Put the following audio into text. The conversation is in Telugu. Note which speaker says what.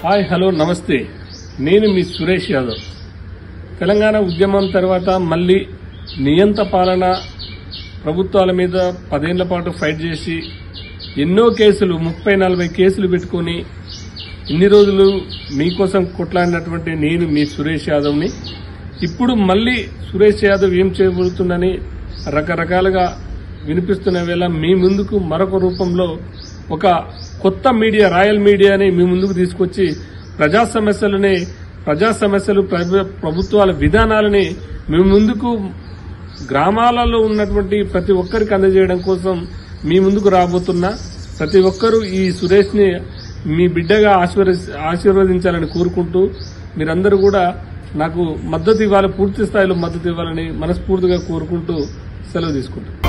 Speaker 1: హాయ్ హలో నమస్తే నేను మీ సురేష్ యాదవ్. తెలంగాణ ఉద్యమం తర్వాత మళ్ళీ నియంత పాలన ప్రభుత్వాల మీద 10 ఏళ్ల పాటు ఫైట్ చేసి ఎన్నో కేసులు 30-40 కేసులు పెట్టుకుని ఇన్ని రోజులు మీకోసం కొట్లాడినటువంటి నేను మీ సురేష్ యాదవ్ని ఇప్పుడు మళ్ళీ సురేష్ యాదవ్ ఏం చేయబోతుందని రకరకాలుగా వినిపిస్తున్న వేళ మీ ముందుకు మరొక రూపంలో ఒక కొత్త మీడియా రాయల్ మీడియాని మీ ముందుకు తీసుకొచ్చి ప్రజా సమస్యలు ప్రభుత్వాల విధానాలని మీ ముందుకు గ్రామాలలో ఉన్నటువంటి ప్రతి ఒక్కరికి అందజేయడం కోసం మీ ముందుకు రాబోతున్నా. ప్రతి ఒక్కరూ ఈ సురేష్ ని మీ బిడ్డగా ఆశీర్వదించాలని కోరుకుంటూ మీరందరూ కూడా నాకు మద్దతు ఇవ్వాలి, పూర్తి స్థాయిలో మద్దతు ఇవ్వాలని మనస్ఫూర్తిగా కోరుకుంటూ సెలవు తీసుకుంటాను.